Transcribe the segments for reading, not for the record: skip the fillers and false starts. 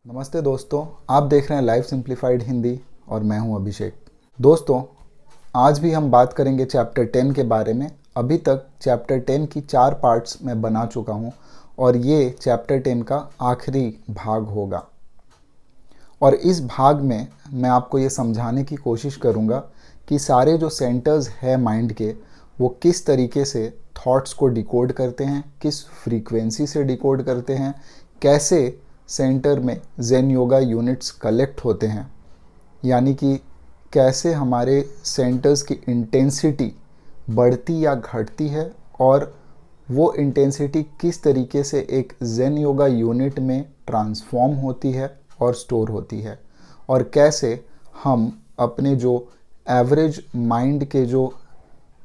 नमस्ते दोस्तों, आप देख रहे हैं लाइफ सिंप्लीफाइड हिंदी और मैं हूं अभिषेक। दोस्तों, आज भी हम बात करेंगे चैप्टर 10 के बारे में। अभी तक चैप्टर 10 की 4 पार्ट्स मैं बना चुका हूं और ये चैप्टर 10 का आखिरी भाग होगा। और इस भाग में मैं आपको ये समझाने की कोशिश करूंगा कि सारे जो सेंटर्स है माइंड के, वो किस तरीके से थॉट्स को डिकोड करते हैं, किस फ्रीक्वेंसी से डिकोड करते हैं, कैसे सेंटर में जेन योगा यूनिट्स कलेक्ट होते हैं, यानी कि कैसे हमारे सेंटर्स की इंटेंसिटी बढ़ती या घटती है और वो इंटेंसिटी किस तरीके से एक जेन योगा यूनिट में ट्रांसफॉर्म होती है और स्टोर होती है, और कैसे हम अपने जो एवरेज माइंड के जो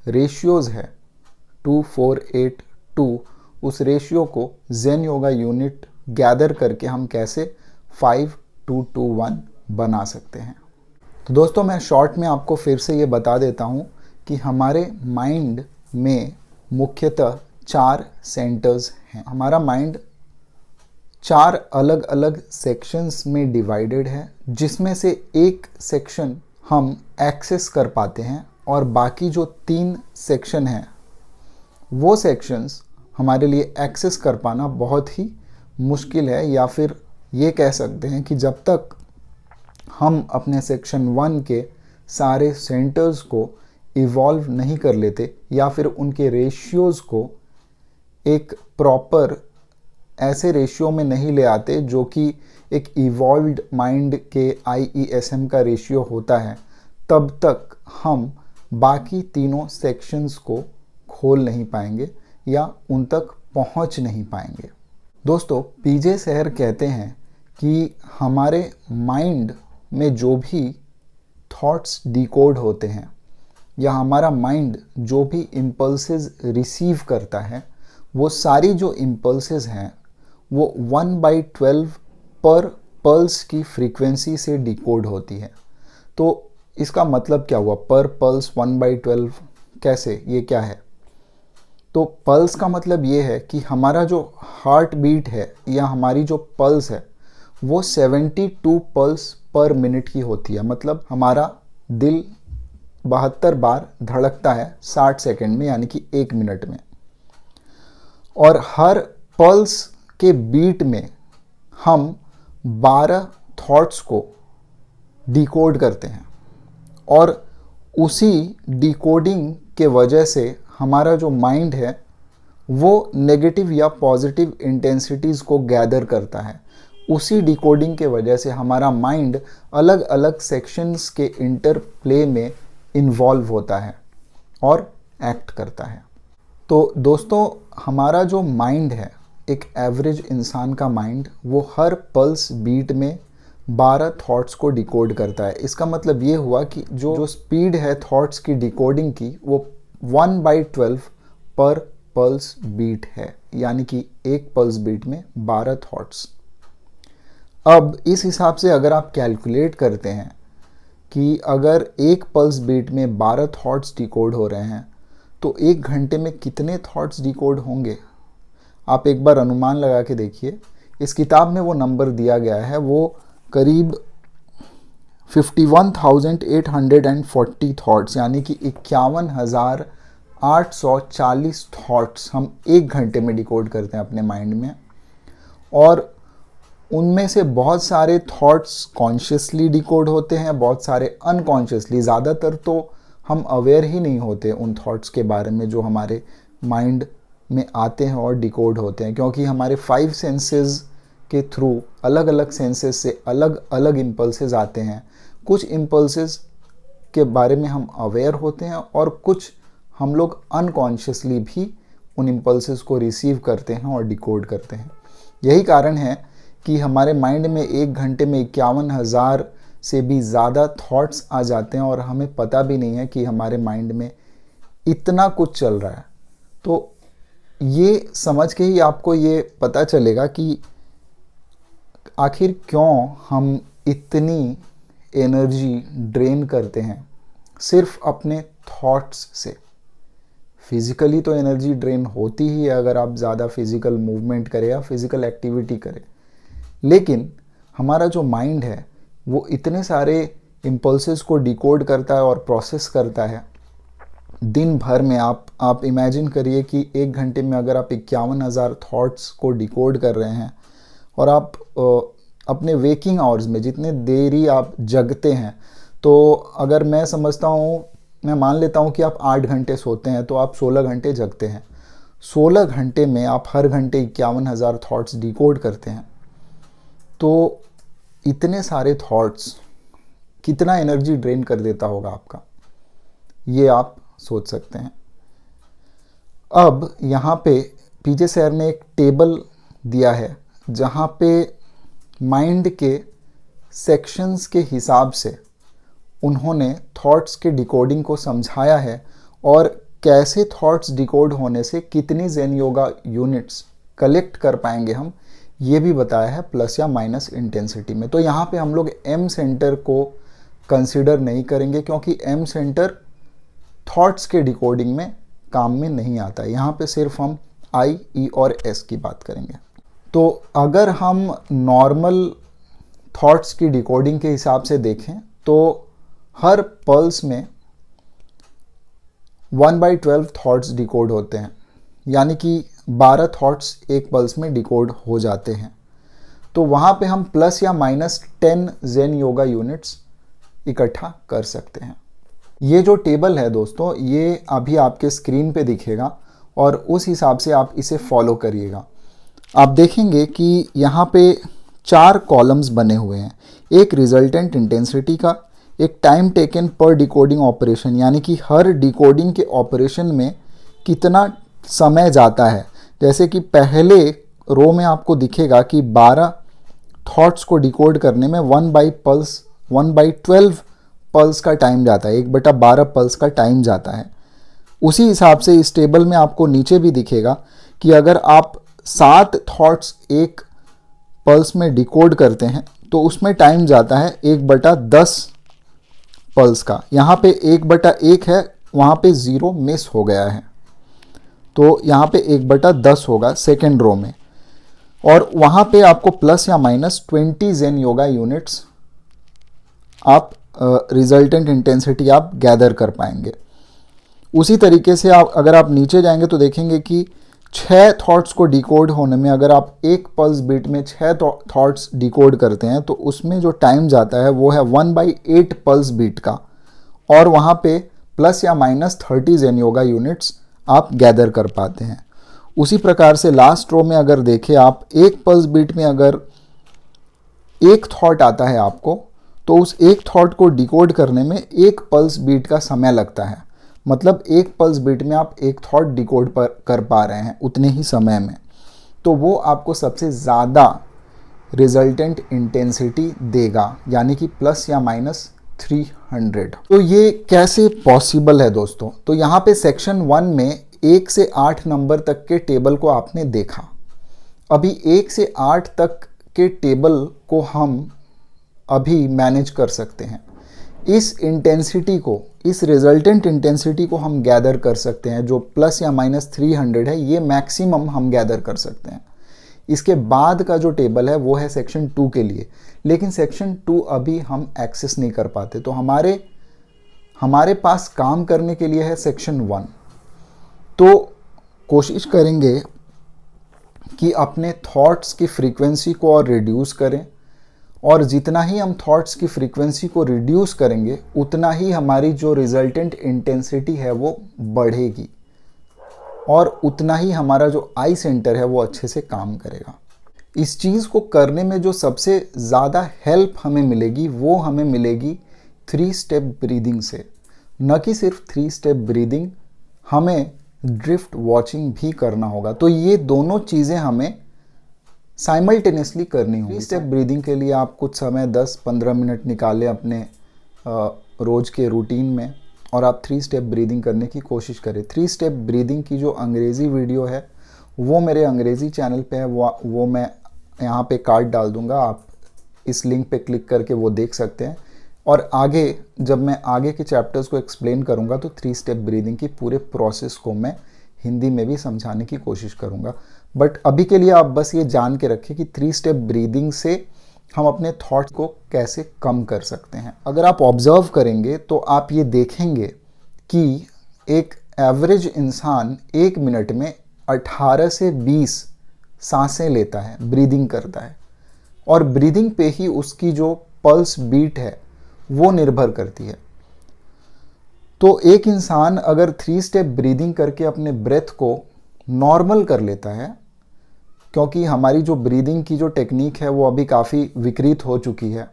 रेशियोज़ है 2482, उस रेशियो को जेन योगा यूनिट गैदर करके हम कैसे 5221 बना सकते हैं। तो दोस्तों, मैं शॉर्ट में आपको फिर से ये बता देता हूँ कि हमारे माइंड में मुख्यतः 4 सेंटर्स हैं। हमारा माइंड 4 अलग अलग सेक्शंस में डिवाइडेड है, जिसमें से एक सेक्शन हम एक्सेस कर पाते हैं और बाकी जो 3 सेक्शन हैं वो सेक्शंस हमारे लिए एक्सेस कर पाना बहुत ही मुश्किल है, या फिर ये कह सकते हैं कि जब तक हम अपने सेक्शन 1 के सारे सेंटर्स को इवॉल्व नहीं कर लेते या फिर उनके रेशियोज़ को एक प्रॉपर ऐसे रेशियो में नहीं ले आते जो कि एक इवॉल्व्ड माइंड के IESM का रेशियो होता है, तब तक हम बाकी तीनों सेक्शंस को खोल नहीं पाएंगे या उन तक पहुंच नहीं पाएंगे। दोस्तों, पीजे सेहर कहते हैं कि हमारे माइंड में जो भी थॉट्स डिकोड होते हैं या हमारा माइंड जो भी इम्पल्सेस रिसीव करता है, वो सारी जो इम्पल्सेस हैं वो 1/12 पर पल्स की फ्रीक्वेंसी से डिकोड होती है। तो इसका मतलब क्या हुआ? पर पल्स 1/12 कैसे? ये क्या है? तो पल्स का मतलब ये है कि हमारा जो हार्ट बीट है या हमारी जो पल्स है वो 72 पल्स पर मिनट की होती है। मतलब हमारा दिल 72 बार धड़कता है 60 सेकंड में, यानी कि 1 मिनट में। और हर पल्स के बीट में हम 12 थॉट्स को डिकोड करते हैं, और उसी डिकोडिंग के वजह से हमारा जो माइंड है वो नेगेटिव या पॉजिटिव इंटेंसिटीज़ को गैदर करता है। उसी डिकोडिंग के वजह से हमारा माइंड अलग अलग सेक्शंस के इंटरप्ले में इन्वॉल्व होता है और एक्ट करता है। तो दोस्तों, हमारा जो माइंड है, एक एवरेज इंसान का माइंड, वो हर पल्स बीट में 12 थॉट्स को डिकोड करता है। इसका मतलब ये हुआ कि जो स्पीड है थॉट्स की डिकोडिंग की, वो 1/12 पर पल्स बीट है, यानी कि एक पल्स बीट में 12 थॉट्स। अब इस हिसाब से अगर आप कैलकुलेट करते हैं कि अगर एक पल्स बीट में 12 थॉट्स डिकोड हो रहे हैं, तो 1 घंटे में कितने थॉट्स डिकोड होंगे? आप एक बार अनुमान लगा के देखिए। इस किताब में वो नंबर दिया गया है, वो करीब 51,840 थॉट्स, यानी कि 51,840 थॉट्स हम 1 घंटे में डिकोड करते हैं अपने माइंड में। और उनमें से बहुत सारे थॉट्स कॉन्शियसली डिकोड होते हैं, बहुत सारे अनकॉन्शियसली। ज़्यादातर तो हम अवेयर ही नहीं होते उन थॉट्स के बारे में जो हमारे माइंड में आते हैं और डिकोड होते हैं, क्योंकि हमारे 5 सेंसेस के थ्रू अलग अलग सेंसेस से अलग अलग इम्पल्सेस आते हैं। कुछ इम्पल्सेस के बारे में हम अवेयर होते हैं और कुछ हम लोग अनकॉन्शियसली भी उन इम्पल्सेस को रिसीव करते हैं और डिकोड करते हैं। यही कारण है कि हमारे माइंड में 1 घंटे में 51,000 से भी ज़्यादा थॉट्स आ जाते हैं और हमें पता भी नहीं है कि हमारे माइंड में इतना कुछ चल रहा है। तो ये समझ के ही आपको ये पता चलेगा कि आखिर क्यों हम इतनी एनर्जी ड्रेन करते हैं सिर्फ अपने थॉट्स से। फिज़िकली तो एनर्जी ड्रेन होती ही है अगर आप ज़्यादा फिज़िकल मूवमेंट करें या फिज़िकल एक्टिविटी करें, लेकिन हमारा जो माइंड है वो इतने सारे इम्पल्सेस को डिकोड करता है और प्रोसेस करता है दिन भर में। आप इमेजिन करिए कि 1 घंटे में अगर आप 51,000 थॉट्स को डिकोड कर रहे हैं और आप अपने वेकिंग आवर्स में जितने देरी आप जगते हैं, तो अगर मैं समझता हूँ, मैं मान लेता हूँ कि आप 8 घंटे सोते हैं तो आप 16 घंटे जगते हैं। 16 घंटे में आप हर घंटे 51,000 थॉट्स डिकोड करते हैं, तो इतने सारे थॉट्स कितना एनर्जी ड्रेन कर देता होगा आपका, ये आप सोच सकते हैं। अब यहाँ पे पीजे सर ने एक टेबल दिया है जहाँ पे माइंड के सेक्शंस के हिसाब से उन्होंने थॉट्स के डिकोडिंग को समझाया है और कैसे थॉट्स डिकोड होने से कितनी ज़ेन योगा यूनिट्स कलेक्ट कर पाएंगे हम, ये भी बताया है प्लस या माइनस इंटेंसिटी में। तो यहाँ पे हम लोग एम सेंटर को कंसिडर नहीं करेंगे क्योंकि एम सेंटर थॉट्स के डिकोडिंग में काम में नहीं आता है। यहाँ पे सिर्फ हम आई, ई और एस की बात करेंगे। तो अगर हम नॉर्मल थॉट्स की डिकोडिंग के हिसाब से देखें तो हर पल्स में 1/12 थॉट्स डिकोड होते हैं, यानी कि 12 थॉट्स एक पल्स में डिकोड हो जाते हैं। तो वहाँ पे हम प्लस या माइनस 10 ज़ेन योगा यूनिट्स इकट्ठा कर सकते हैं। ये जो टेबल है दोस्तों, ये अभी आपके स्क्रीन पे दिखेगा और उस हिसाब से आप इसे फॉलो करिएगा। आप देखेंगे कि यहाँ पे 4 कॉलम्स बने हुए हैं, एक रिजल्टेंट इंटेंसिटी का, एक टाइम टेकन पर डिकोडिंग ऑपरेशन, यानी कि हर डिकोडिंग के ऑपरेशन में कितना समय जाता है। जैसे कि पहले रो में आपको दिखेगा कि 12 थॉट्स को डिकोड करने में 1/12 पल्स का टाइम जाता है, 1/12 पल्स का टाइम जाता है। उसी हिसाब से इस टेबल में आपको नीचे भी दिखेगा कि अगर आप 7 थॉट्स एक पल्स में डिकोड करते हैं तो उसमें टाइम जाता है 1/10 पल्स का। यहाँ पे 1/1 है, वहाँ पे 0 मिस हो गया है, तो यहाँ पे 1/10 होगा सेकेंड रो में। और वहाँ पे आपको प्लस या माइनस 20 ज़ेन योगा यूनिट्स आप रिजल्टेंट इंटेंसिटी आप गैदर कर पाएंगे। उसी तरीके से अगर आप नीचे जाएंगे तो देखेंगे कि 6 थॉट्स को डिकोड होने में अगर आप एक पल्स बीट में 6 थॉट्स डिकोड करते हैं तो उसमें जो टाइम जाता है वो है 1/8 पल्स बीट का, और वहाँ पे प्लस या माइनस 30 ज़ेन योगा यूनिट्स आप गैदर कर पाते हैं। उसी प्रकार से लास्ट रो में अगर देखें आप, एक पल्स बीट में अगर एक थॉट आता है आपको, तो उस एक थॉट को डिकोड करने में एक पल्स बीट का समय लगता है। मतलब एक पल्स बीट में आप एक थॉट डिकोड कर पा रहे हैं उतने ही समय में, तो वो आपको सबसे ज़्यादा रिजल्टेंट इंटेंसिटी देगा, यानी कि प्लस या माइनस 300। तो ये कैसे पॉसिबल है दोस्तों? तो यहाँ पे सेक्शन 1 में 1 से 8 नंबर तक के टेबल को आपने देखा। अभी 1 से 8 तक के टेबल को हम अभी मैनेज कर सकते हैं। इस इंटेंसिटी को, इस रिजल्टेंट इंटेंसिटी को हम गैदर कर सकते हैं, जो प्लस या माइनस 300 है, ये मैक्सिमम हम गैदर कर सकते हैं। इसके बाद का जो टेबल है वो है सेक्शन 2 के लिए, लेकिन सेक्शन 2 अभी हम एक्सेस नहीं कर पाते, तो हमारे पास काम करने के लिए है सेक्शन 1। तो कोशिश करेंगे कि अपने थॉट्स की फ्रीक्वेंसी को और रिड्यूस करें, और जितना ही हम थॉट्स की फ्रीक्वेंसी को रिड्यूस करेंगे उतना ही हमारी जो रिजल्टेंट इंटेंसिटी है वो बढ़ेगी, और उतना ही हमारा जो आई सेंटर है वो अच्छे से काम करेगा। इस चीज़ को करने में जो सबसे ज़्यादा हेल्प हमें मिलेगी वो हमें मिलेगी 3 स्टेप ब्रीदिंग से। न कि सिर्फ 3 स्टेप ब्रीदिंग, हमें ड्रिफ्ट वॉचिंग भी करना होगा। तो ये दोनों चीज़ें हमें साइमल्टेनियसली करनी होगी। 3 स्टेप ब्रीदिंग के लिए आप कुछ समय 10-15 मिनट निकालें अपने रोज़ के रूटीन में, और आप 3 स्टेप ब्रीदिंग करने की कोशिश करें। 3 स्टेप ब्रीदिंग की जो अंग्रेज़ी वीडियो है वो मेरे अंग्रेज़ी चैनल पे है, वो मैं यहाँ पे कार्ड डाल दूँगा, आप इस लिंक पे क्लिक करके वो देख सकते हैं। और आगे जब मैं आगे के चैप्टर्स को एक्सप्लेन करूँगा तो 3 स्टेप ब्रीदिंग की पूरे प्रोसेस को मैं हिंदी में भी समझाने की कोशिश करूँगा। बट अभी के लिए आप बस ये जान के रखें कि 3 स्टेप ब्रीदिंग से हम अपने थॉट्स को कैसे कम कर सकते हैं। अगर आप ऑब्जर्व करेंगे तो आप ये देखेंगे कि एक एवरेज इंसान 1 मिनट में 18 से 20 सांसें लेता है, ब्रीदिंग करता है, और ब्रीदिंग पे ही उसकी जो पल्स बीट है वो निर्भर करती है। तो एक इंसान अगर 3 स्टेप ब्रीदिंग करके अपने ब्रेथ को नॉर्मल कर लेता है, क्योंकि हमारी जो ब्रीदिंग की जो टेक्निक है वो अभी काफ़ी विकृत हो चुकी है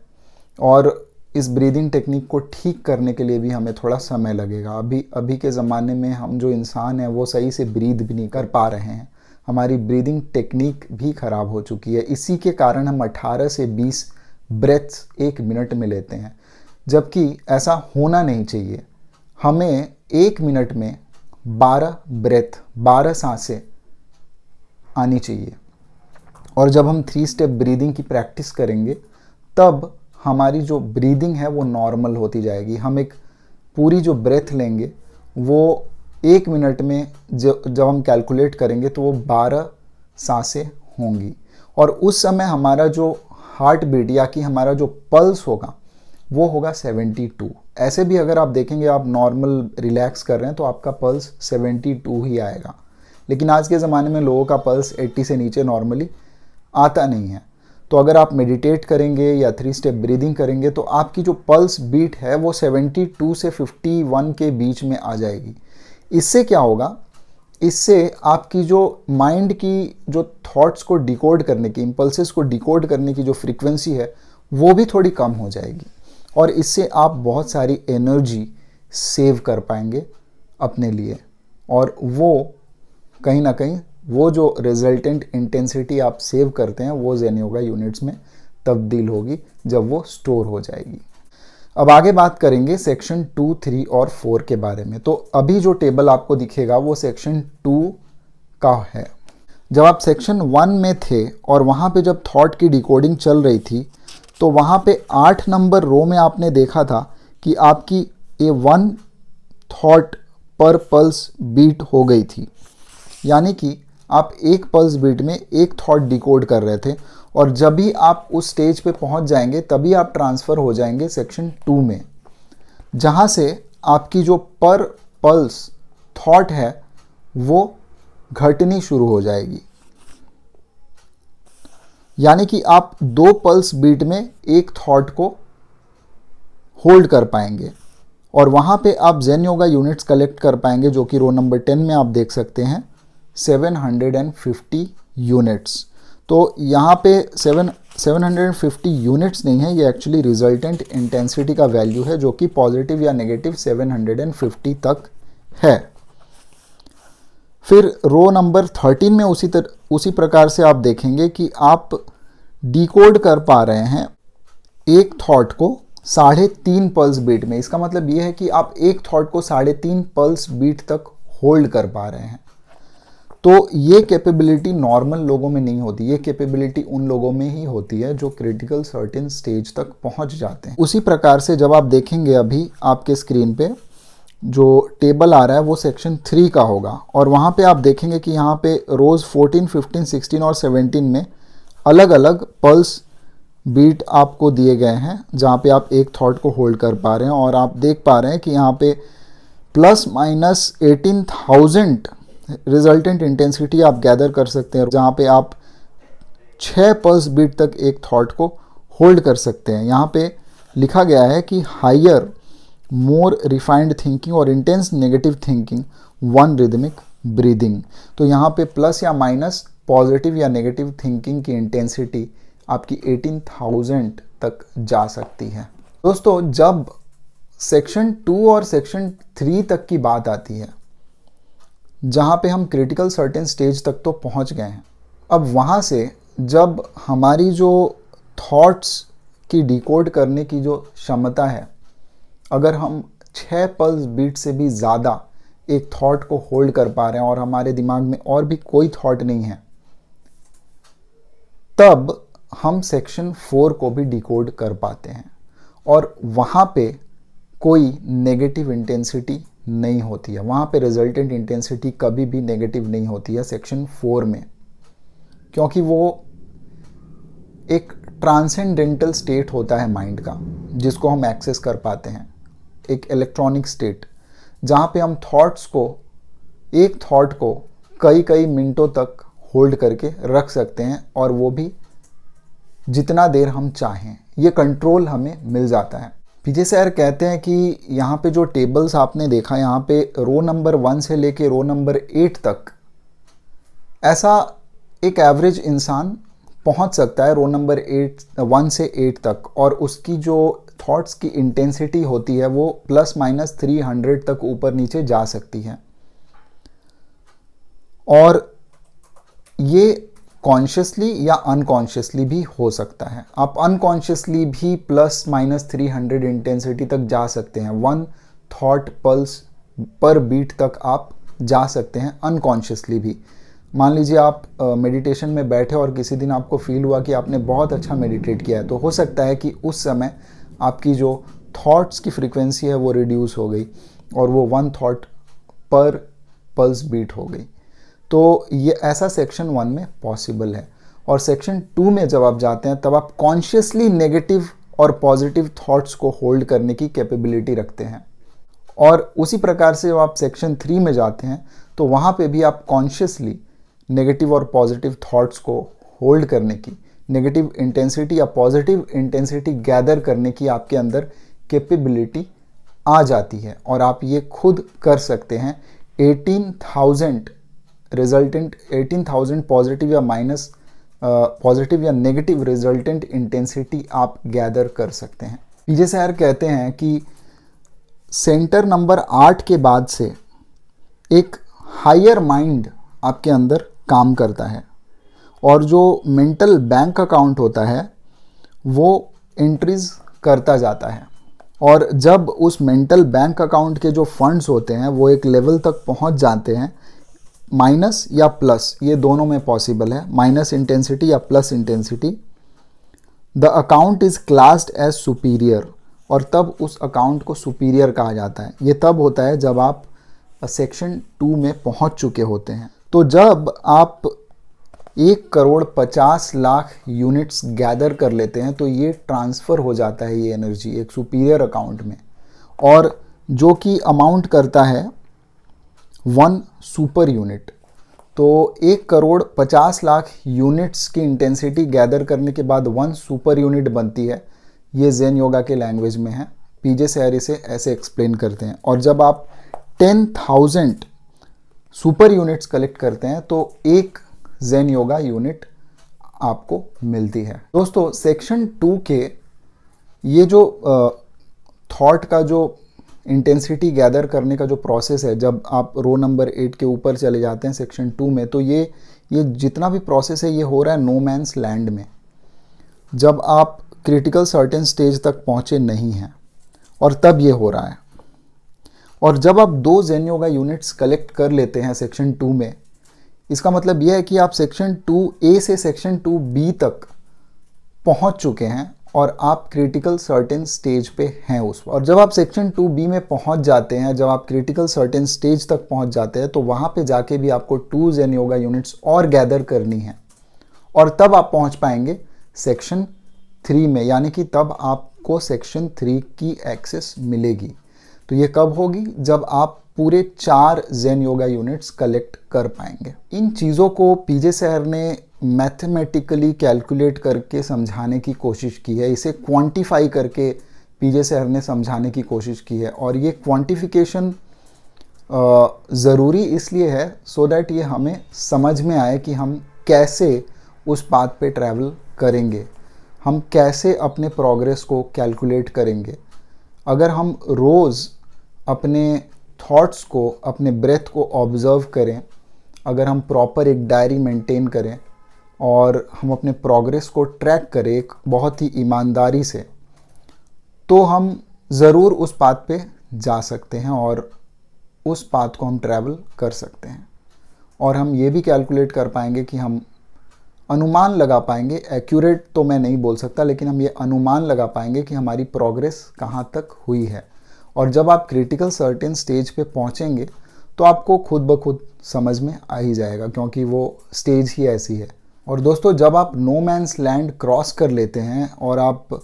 और इस ब्रीदिंग टेक्निक को ठीक करने के लिए भी हमें थोड़ा समय लगेगा। अभी के ज़माने में हम जो इंसान हैं वो सही से ब्रीद भी नहीं कर पा रहे हैं, हमारी ब्रीदिंग टेक्निक भी ख़राब हो चुकी है। इसी के कारण हम 18 से 20 ब्रेथ्स 1 मिनट में लेते हैं, जबकि ऐसा होना नहीं चाहिए। हमें 1 मिनट में 12 ब्रेथ, 12 सांसें आनी चाहिए। और जब हम 3 स्टेप ब्रीदिंग की प्रैक्टिस करेंगे तब हमारी जो ब्रीदिंग है वो नॉर्मल होती जाएगी। हम एक पूरी जो ब्रेथ लेंगे वो 1 मिनट में जब हम कैलकुलेट करेंगे तो वो 12 सांसें होंगी, और उस समय हमारा जो हार्ट बीट या कि हमारा जो पल्स होगा वो होगा 72। ऐसे भी अगर आप देखेंगे, आप नॉर्मल रिलैक्स कर रहे हैं तो आपका पल्स 72 ही आएगा, लेकिन आज के ज़माने में लोगों का पल्स 80 से नीचे नॉर्मली आता नहीं है। तो अगर आप मेडिटेट करेंगे या 3 स्टेप ब्रीदिंग करेंगे तो आपकी जो पल्स बीट है वो 72 से 51 के बीच में आ जाएगी। इससे क्या होगा, इससे आपकी जो माइंड की जो थॉट्स को डिकोड करने की, इम्पल्सेस को डिकोड करने की जो फ्रीक्वेंसी है वो भी थोड़ी कम हो जाएगी, और इससे आप बहुत सारी एनर्जी सेव कर पाएंगे अपने लिए, और वो कहीं ना कहीं वो जो रिजल्टेंट इंटेंसिटी आप सेव करते हैं वो ज़ेन योगा यूनिट्स में तब्दील होगी जब वो स्टोर हो जाएगी। अब आगे बात करेंगे सेक्शन 2, 3 और 4 के बारे में। तो अभी जो टेबल आपको दिखेगा वो सेक्शन 2 का है। जब आप सेक्शन 1 में थे और वहाँ पे जब थॉट की डिकोडिंग चल रही थी तो वहाँ पे 8 नंबर रो में आपने देखा था कि आपकी ये 1 थॉट पर पल्स बीट हो गई थी, यानी कि आप एक पल्स बीट में एक थॉट डिकोड कर रहे थे, और जब भी आप उस स्टेज पे पहुंच जाएंगे तभी आप ट्रांसफ़र हो जाएंगे सेक्शन 2 में, जहां से आपकी जो पर पल्स थॉट है वो घटनी शुरू हो जाएगी, यानी कि आप 2 पल्स बीट में एक थॉट को होल्ड कर पाएंगे, और वहां पे आप ज़ेन योगा यूनिट्स कलेक्ट कर पाएंगे, जो कि रो नंबर 10 में आप देख सकते हैं 750 यूनिट्स। तो यहाँ पे 750 यूनिट्स नहीं है, ये एक्चुअली रिजल्टेंट इंटेंसिटी का वैल्यू है, जो कि पॉजिटिव या नेगेटिव 750 तक है। फिर रो नंबर 13 में उसी प्रकार से आप देखेंगे कि आप डिकोड कर पा रहे हैं एक थॉट को 3.5 पल्स बीट में। इसका मतलब ये है कि आप एक थॉट को 3.5 पल्स बीट तक होल्ड कर पा रहे हैं। तो ये कैपेबिलिटी नॉर्मल लोगों में नहीं होती, ये कैपेबिलिटी उन लोगों में ही होती है जो क्रिटिकल सर्टेन स्टेज तक पहुंच जाते हैं। उसी प्रकार से जब आप देखेंगे अभी आपके स्क्रीन पे जो टेबल आ रहा है वो सेक्शन 3 का होगा, और वहाँ पे आप देखेंगे कि यहाँ पे रोज़ 14, 15, 16 और 17 में अलग अलग पल्स बीट आपको दिए गए हैं, जहाँ पे आप एक थॉट को होल्ड कर पा रहे हैं, और आप देख पा रहे हैं कि यहाँ पे ±18,000 रिजल्टेंट इंटेंसिटी आप गैदर कर सकते हैं, जहाँ पे आप 6 पल्स बीट तक एक थॉट को होल्ड कर सकते हैं। यहाँ पे लिखा गया है कि हायर मोर रिफाइंड थिंकिंग और intense negative thinking 1 rhythmic breathing. तो यहाँ पे प्लस या माइनस पॉजिटिव या नेगेटिव थिंकिंग की इंटेंसिटी आपकी 18,000 तक जा सकती है। दोस्तों, जब सेक्शन 2 और सेक्शन 3 तक की बात आती है, जहाँ पे हम क्रिटिकल सर्टेन स्टेज तक तो पहुँच गए हैं, अब वहाँ से जब हमारी जो थॉट्स की डिकोड करने की जो क्षमता है, अगर हम 6 पल्स बीट से भी ज़्यादा एक थॉट को होल्ड कर पा रहे हैं और हमारे दिमाग में और भी कोई थॉट नहीं है, तब हम सेक्शन 4 को भी डिकोड कर पाते हैं, और वहाँ पे कोई नेगेटिव इंटेंसिटी नहीं होती है। वहाँ पे रिजल्टेंट इंटेंसिटी कभी भी नेगेटिव नहीं होती है सेक्शन 4 में, क्योंकि वो एक ट्रांसेंडेंटल स्टेट होता है माइंड का, जिसको हम एक्सेस कर पाते हैं, एक इलेक्ट्रॉनिक स्टेट, जहाँ पे हम एक थॉट को कई कई मिनटों तक होल्ड करके रख सकते हैं, और वो भी जितना देर हम चाहें। ये कंट्रोल हमें मिल जाता है। पीजे सर कहते हैं कि यहाँ पे जो टेबल्स आपने देखा, यहाँ पे रो नंबर 1 से लेके रो नंबर 8 तक, ऐसा एक एवरेज इंसान पहुँच सकता है रो नंबर 1 से 8 तक, और उसकी जो थॉट्स की इंटेंसिटी होती है वो ±300 तक ऊपर नीचे जा सकती है। और ये कॉन्शियसली या अनकॉन्शियसली भी हो सकता है। आप अनकॉन्शियसली भी ±300 इंटेंसिटी तक जा सकते हैं। 1 थॉट पल्स पर बीट तक आप जा सकते हैं अनकॉन्शियसली भी। मान लीजिए आप मेडिटेशन में बैठे और किसी दिन आपको फील हुआ कि आपने बहुत अच्छा मेडिटेट किया है, तो हो सकता है कि उस समय आपकी जो थॉट्स की फ्रीक्वेंसी है वो रिड्यूस हो गई और वो 1 थॉट पर पल्स बीट हो गई। तो ये ऐसा सेक्शन 1 में पॉसिबल है। और सेक्शन 2 में जब आप जाते हैं तब आप कॉन्शियसली नेगेटिव और पॉजिटिव थॉट्स को होल्ड करने की कैपेबिलिटी रखते हैं। और उसी प्रकार से जब आप सेक्शन 3 में जाते हैं तो वहाँ पे भी आप कॉन्शियसली नेगेटिव और पॉजिटिव थॉट्स को होल्ड करने की, नेगेटिव इंटेंसिटी या पॉजिटिव इंटेंसिटी गैदर करने की आपके अंदर कैपेबिलिटी आ जाती है, और आप ये खुद कर सकते हैं। 18,000 पॉजिटिव या माइनस पॉजिटिव या नेगेटिव रिजल्टेंट इंटेंसिटी आप गैदर कर सकते हैं। पीजे सर कहते हैं कि सेंटर नंबर 8 के बाद से एक हायर माइंड आपके अंदर काम करता है, और जो मेंटल बैंक अकाउंट होता है वो एंट्रीज करता जाता है। और जब उस मेंटल बैंक अकाउंट के जो फंड्स होते हैं वो एक लेवल तक पहुंच जाते हैं, माइनस या प्लस, ये दोनों में पॉसिबल है, माइनस इंटेंसिटी या plus intensity, the account is classed as superior, और तब उस अकाउंट को सुपीरियर कहा जाता है। ये तब होता है जब आप सेक्शन 2 में पहुंच चुके होते हैं। तो जब आप 1,50,00,000 यूनिट्स गैदर कर लेते हैं तो ये ट्रांसफ़र हो जाता है, ये एनर्जी एक सुपीरियर अकाउंट में, और जो कि अमाउंट करता है 1 सुपर यूनिट। तो 1,50,00,000 यूनिट्स की इंटेंसिटी गैदर करने के बाद 1 सुपर यूनिट बनती है। ये ज़ेन योगा के लैंग्वेज में है। पीजे सर इसे ऐसे एक्सप्लेन करते हैं। और जब आप 10,000 सुपर यूनिट्स कलेक्ट करते हैं तो एक ज़ेन योगा यूनिट आपको मिलती है। दोस्तों, सेक्शन 2 के ये जो थॉट का जो इंटेंसिटी गैदर करने का जो प्रोसेस है, जब आप रो नंबर 8 के ऊपर चले जाते हैं सेक्शन 2 में, तो ये जितना भी प्रोसेस है ये हो रहा है नो मैंस लैंड में, जब आप क्रिटिकल सर्टेन स्टेज तक पहुँचे नहीं हैं, और तब ये हो रहा है। और जब आप 2 ज़ेन योगा यूनिट्स कलेक्ट कर लेते हैं सेक्शन 2 में, इसका मतलब यह है कि आप सेक्शन 2A से सेक्शन 2B तक पहुंच चुके हैं और आप क्रिटिकल सर्टेन स्टेज पे हैं उस। और जब आप सेक्शन 2B में पहुंच जाते हैं, जब आप क्रिटिकल सर्टेन स्टेज तक पहुंच जाते हैं, तो वहां पे जाके भी आपको 2 ज़ेन योगा यूनिट्स और गैदर करनी है, और तब आप पहुंच पाएंगे सेक्शन 3 में, यानी कि तब आपको सेक्शन 3 की एक्सेस मिलेगी। तो ये कब होगी? जब आप पूरे 4 ज़ेन योगा यूनिट्स कलेक्ट कर पाएंगे। इन चीज़ों को पीजे सर ने मैथमेटिकली कैलकुलेट करके समझाने की कोशिश की है, इसे क्वांटिफाई करके पीजे सर ने समझाने की कोशिश की है। और ये क्वांटिफिकेशन ज़रूरी इसलिए है सो दैट ये हमें समझ में आए कि हम कैसे उस पाथ पे ट्रैवल करेंगे, हम कैसे अपने प्रोग्रेस को कैलकुलेट करेंगे। अगर हम रोज़ अपने थॉट्स को, अपने ब्रेथ को ऑब्ज़र्व करें, अगर हम प्रॉपर एक डायरी मेंटेन करें और हम अपने प्रोग्रेस को ट्रैक करें एक बहुत ही ईमानदारी से, तो हम ज़रूर उस पाथ पे जा सकते हैं और उस पाथ को हम ट्रैवल कर सकते हैं। और हम ये भी कैलकुलेट कर पाएंगे कि हम अनुमान लगा पाएंगे, एक्यूरेट तो मैं नहीं बोल सकता, लेकिन हम ये अनुमान लगा पाएंगे कि हमारी प्रोग्रेस कहाँ तक हुई है। और जब आप क्रिटिकल सर्टेन स्टेज पे पहुँचेंगे तो आपको खुद ब खुद समझ में आ ही जाएगा, क्योंकि वो स्टेज ही ऐसी है और दोस्तों जब आप नो मैन्स लैंड क्रॉस कर लेते हैं और आप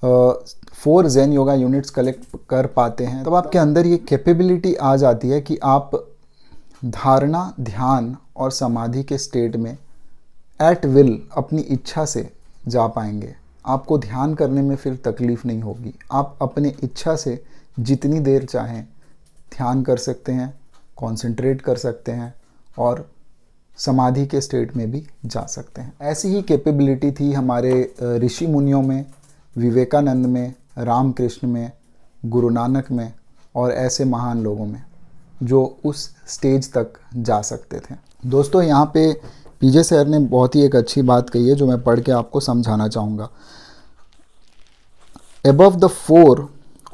4 ज़ेन योगा यूनिट्स कलेक्ट कर पाते हैं, तब आपके अंदर ये कैपेबिलिटी आ जाती है कि आप धारणा, ध्यान और समाधि के स्टेट में एट विल अपनी इच्छा से जा पाएंगे। आपको ध्यान करने में फिर तकलीफ़ नहीं होगी। आप अपने इच्छा से जितनी देर चाहें ध्यान कर सकते हैं, कंसंट्रेट कर सकते हैं और समाधि के स्टेट में भी जा सकते हैं। ऐसी ही कैपेबिलिटी थी हमारे ऋषि मुनियों में, विवेकानंद में, रामकृष्ण में, गुरु नानक में और ऐसे महान लोगों में जो उस स्टेज तक जा सकते थे। दोस्तों यहाँ पे पीजे सर ने बहुत ही एक अच्छी बात कही है जो मैं पढ़ के आपको समझाना चाहूँगा। Above the 4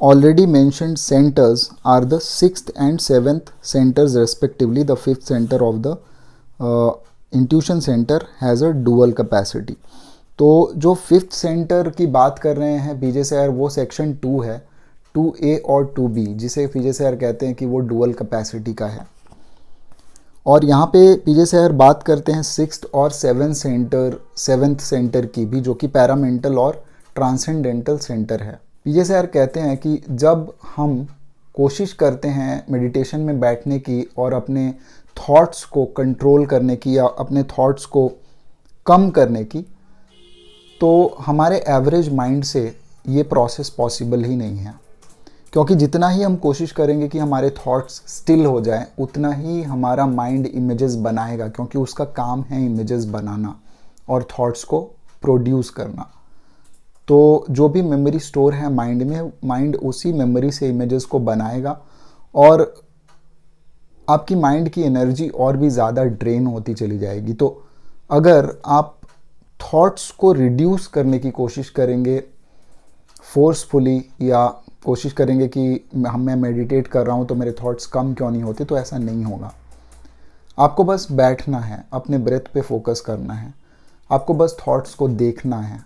already mentioned centers are the 6th and 7th centers respectively. The 5th center of the intuition center has a dual capacity. तो जो 5th सेंटर की बात कर रहे हैं पीजे सर वो सेक्शन 2 है, 2A और 2B, जिसे पीजे सर कहते हैं कि वो डुअल कैपेसिटी का है। और यहाँ पे पीजे सर बात करते हैं 6th और 7th सेंटर की भी, जो कि पैरामेंटल और ट्रांसेंडेंटल सेंटर है। पीजे सर कहते हैं कि जब हम कोशिश करते हैं मेडिटेशन में बैठने की और अपने थॉट्स को कंट्रोल करने की या अपने थॉट्स को कम करने की, तो हमारे एवरेज माइंड से ये प्रोसेस पॉसिबल ही नहीं है। क्योंकि जितना ही हम कोशिश करेंगे कि हमारे थॉट्स स्टिल हो जाएं, उतना ही हमारा माइंड इमेजेस बनाएगा, क्योंकि उसका काम है इमेजेस बनाना और थॉट्स को प्रोड्यूस करना। तो जो भी मेमोरी स्टोर है माइंड में, माइंड उसी मेमोरी से इमेजेस को बनाएगा और आपकी माइंड की एनर्जी और भी ज़्यादा ड्रेन होती चली जाएगी। तो अगर आप थॉट्स को रिड्यूस करने की कोशिश करेंगे फोर्सफुली, या कोशिश करेंगे कि मैं मेडिटेट कर रहा हूँ तो मेरे थॉट्स कम क्यों नहीं होते, तो ऐसा नहीं होगा। आपको बस बैठना है, अपने ब्रेथ पे फोकस करना है, आपको बस थॉट्स को देखना है,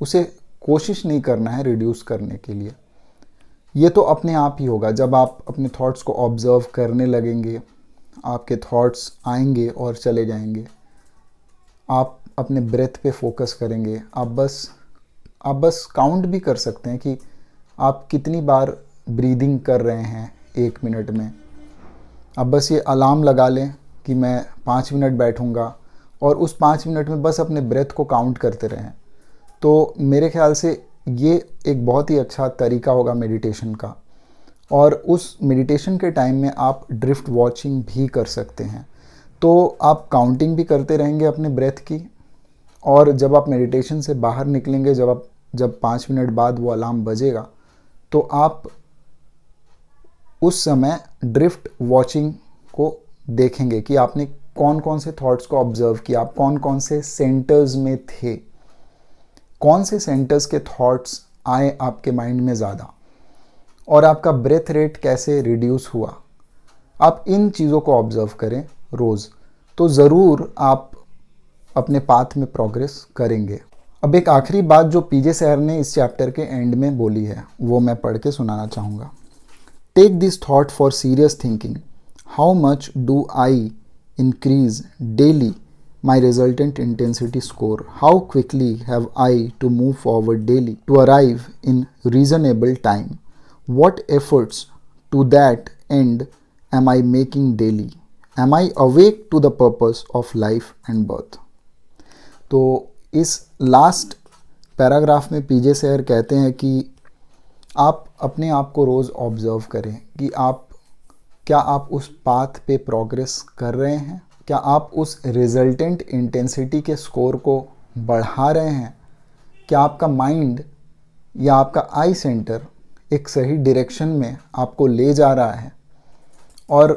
उसे कोशिश नहीं करना है रिड्यूस करने के लिए। ये तो अपने आप ही होगा। जब आप अपने थॉट्स को ऑब्जर्व करने लगेंगे, आपके थॉट्स आएंगे और चले जाएंगे। आप अपने ब्रेथ पे फोकस करेंगे। आप बस काउंट भी कर सकते हैं कि आप कितनी बार ब्रीदिंग कर रहे हैं 1 मिनट में। आप बस ये अलार्म लगा लें कि मैं 5 मिनट बैठूंगा और उस 5 मिनट में बस अपने ब्रेथ को काउंट करते रहें। तो मेरे ख्याल से ये एक बहुत ही अच्छा तरीका होगा मेडिटेशन का। और उस मेडिटेशन के टाइम में आप ड्रिफ्ट वॉचिंग भी कर सकते हैं। तो आप काउंटिंग भी करते रहेंगे अपने ब्रेथ की, और जब आप मेडिटेशन से बाहर निकलेंगे, जब 5 मिनट बाद वो अलार्म बजेगा, तो आप उस समय ड्रिफ्ट वॉचिंग को देखेंगे कि आपने कौन कौन से थॉट्स को ऑब्जर्व किया, आप कौन कौन से सेंटर्स में थे, कौन से सेंटर्स के थॉट्स आए आपके माइंड में ज़्यादा, और आपका ब्रेथ रेट कैसे रिड्यूस हुआ। आप इन चीज़ों को ऑब्जर्व करें रोज़, तो ज़रूर आप अपने पाथ में प्रोग्रेस करेंगे। अब एक आखिरी बात जो पीजे सर ने इस चैप्टर के एंड में बोली है, वो मैं पढ़ के सुनाना चाहूँगा। Take this thought for serious thinking, how much do I increase daily my resultant intensity score? How quickly have I to move forward daily to arrive in reasonable time? What efforts to that end am I making daily? Am I awake to the purpose of life and birth? तो इस last paragraph में पीजे sir कहते हैं कि आप अपने आप को रोज़ ऑब्जर्व करें कि क्या आप उस पाथ पे प्रोग्रेस कर रहे हैं, क्या आप उस रिजल्टेंट इंटेंसिटी के स्कोर को बढ़ा रहे हैं, क्या आपका माइंड या आपका आई सेंटर एक सही डायरेक्शन में आपको ले जा रहा है, और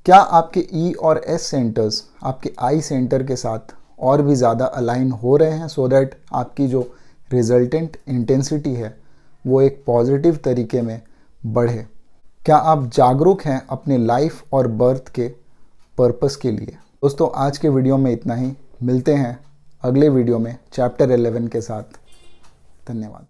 क्या आपके ई और एस सेंटर्स आपके आई सेंटर के साथ और भी ज़्यादा अलाइन हो रहे हैं, सो दैट आपकी जो रिजल्टेंट इंटेंसिटी है वो एक पॉजिटिव तरीके में बढ़े। क्या आप जागरूक हैं अपने लाइफ और बर्थ के पर्पस के लिए। दोस्तों आज के वीडियो में इतना ही। मिलते हैं अगले वीडियो में चैप्टर 11 के साथ। धन्यवाद।